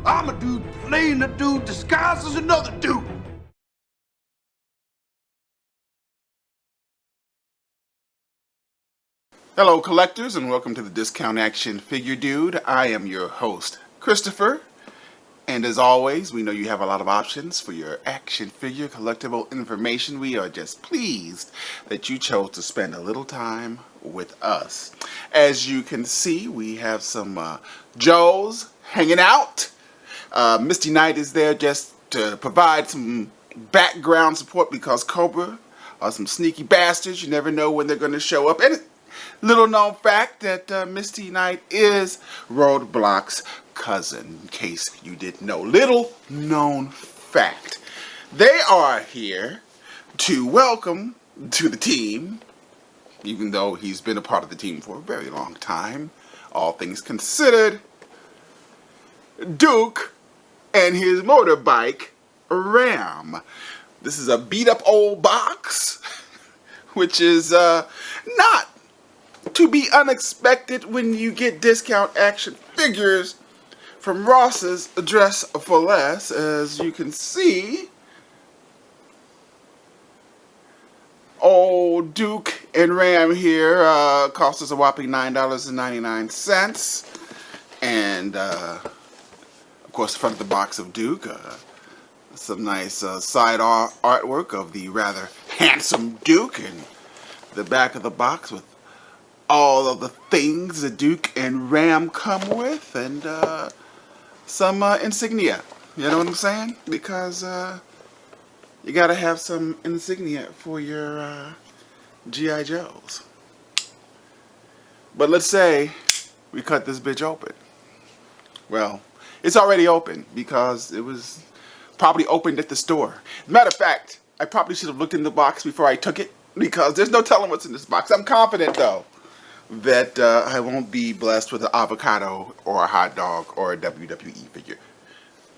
I'm a dude playing a dude disguised as another dude. Hello collectors, and welcome to the Discount Action Figure Dude. I am your host, Christopher, and as always, we know you have a lot of options for your action figure collectible information. We are just pleased that you chose to spend a little time with us. As you can see, we have some Joes hanging out. Misty Knight is there just to provide some background support because Cobra are some sneaky bastards. You never know when they're going to show up. And little known fact that Misty Knight is Roadblock's cousin, in case you didn't know. Little known fact. They are here to welcome to the team, even though he's been a part of the team for a very long time, all things considered, Duke and his motorbike, Ram. This is a beat up old box, which is not to be unexpected when you get discount action figures from Ross's Dress for Less. As you can see, old Duke and Ram here cost us a whopping $9.99. And of course, the front of the box of Duke, some nice side artwork of the rather handsome Duke, and the back of the box with all of the things that Duke and Ram come with, and some insignia. You know what I'm saying? Because you gotta have some insignia for your G.I. Joes. But let's say we cut this bitch open. Well, it's already open because it was probably opened at the store. Matter of fact, I probably should have looked in the box before I took it, because there's no telling what's in this box. I'm confident, though, that I won't be blessed with an avocado or a hot dog or a WWE figure.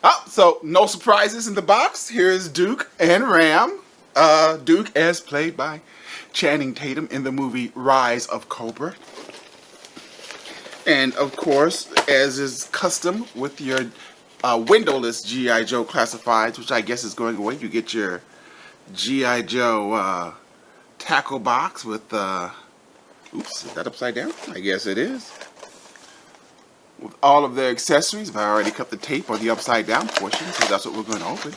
Oh, so no surprises in the box. Here's Duke and Ram. Duke as played by Channing Tatum in the movie Rise of Cobra. And of course, as is custom with your windowless G.I. Joe classifieds, which I guess is going away, you get your G.I. Joe tackle box with, oops, is that upside down? I guess it is. With all of their accessories. I already cut the tape on the upside down portion, so that's what we're going to open.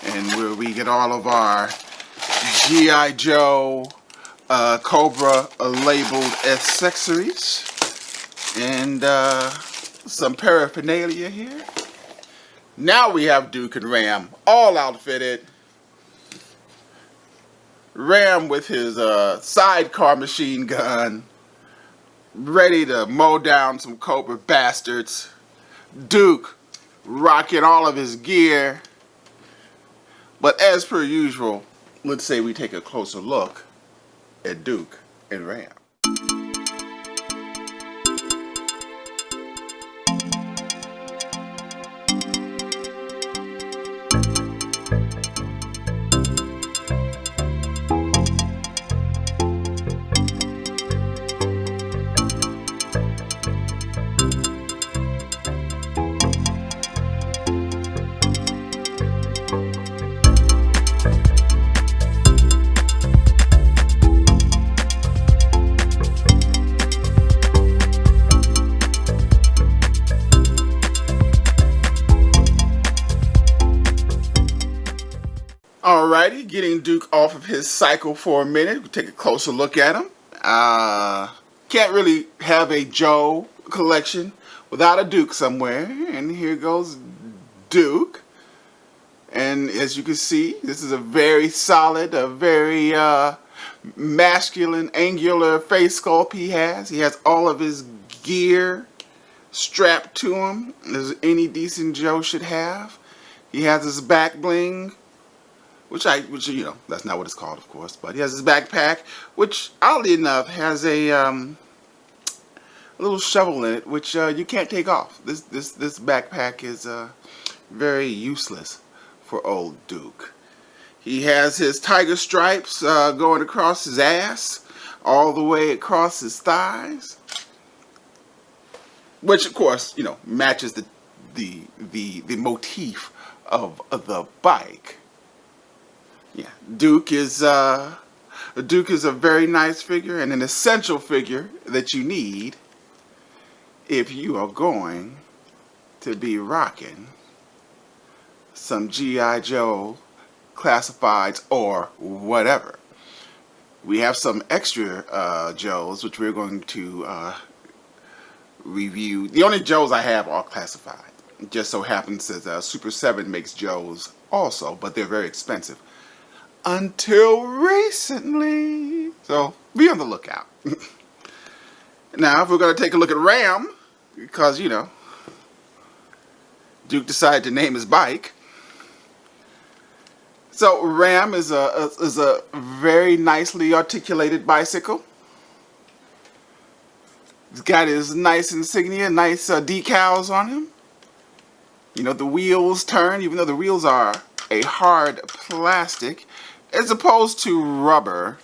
And where we get all of our G.I. Joe Cobra labeled accessories. And some paraphernalia here. Now we have Duke and Ram all outfitted. Ram with his sidecar machine gun, ready to mow down some Cobra bastards. Duke rocking all of his gear. But as per usual, let's say we take a closer look at Duke and Ram. Alrighty, getting Duke off of his cycle for a minute. We'll take a closer look at him. Can't really have a Joe collection without a Duke somewhere. And here goes Duke. And as you can see, this is a very solid, a very masculine, angular face sculpt he has. He has all of his gear strapped to him, as any decent Joe should have. He has his back bling, which you know, that's not what it's called, of course, but he has his backpack, which oddly enough has a little shovel in it, which you can't take off. This backpack is very useless for old Duke. He has his tiger stripes going across his ass, all the way across his thighs, which of course, you know, matches the the motif of the bike. Yeah, Duke is a very nice figure and an essential figure that you need if you are going to be rocking some G.I. Joe classifieds or whatever. We have some extra Joes which we're going to review. The only Joes I have are classified. It just so happens that Super 7 makes Joes also, but they're very expensive. Until recently. So be on the lookout. Now, if we're going to take a look at Ram, because, you know, Duke decided to name his bike. So Ram is a very nicely articulated bicycle. He's got his nice insignia, nice decals on him. You know, the wheels turn, even though the wheels are a hard plastic, as opposed to rubber,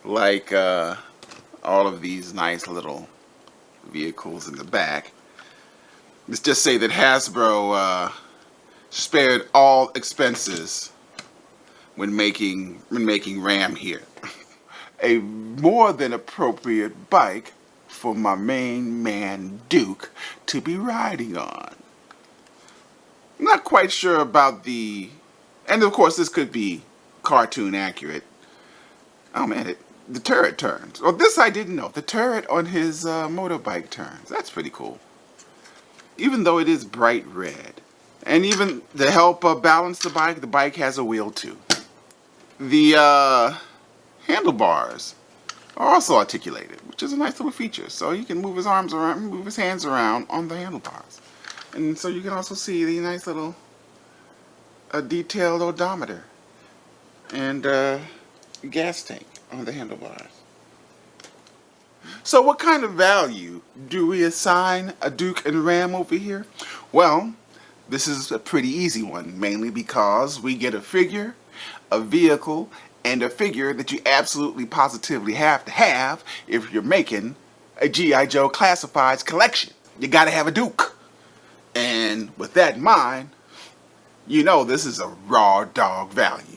like all of these nice little vehicles in the back. Let's just say that Hasbro spared all expenses when making Ram here. A more than appropriate bike for my main man Duke to be riding on. I'm not quite sure about the, and of course this could be cartoon accurate. Oh man, the turret turns. Well, this I didn't know. The turret on his motorbike turns. That's pretty cool. Even though it is bright red. And even to help balance the bike has a wheel too. The handlebars are also articulated, which is a nice little feature. So you can move his arms around, move his hands around on the handlebars. And so you can also see the nice little detailed odometer and gas tank on the handlebars. So what kind of value do we assign a Duke and Ram over here? Well, this is a pretty easy one, mainly because we get a figure, a vehicle, and a figure that you absolutely positively have to have if you're making a G.I. Joe Classifieds collection. You gotta have a Duke. And with that in mind, you know this is a raw dog value.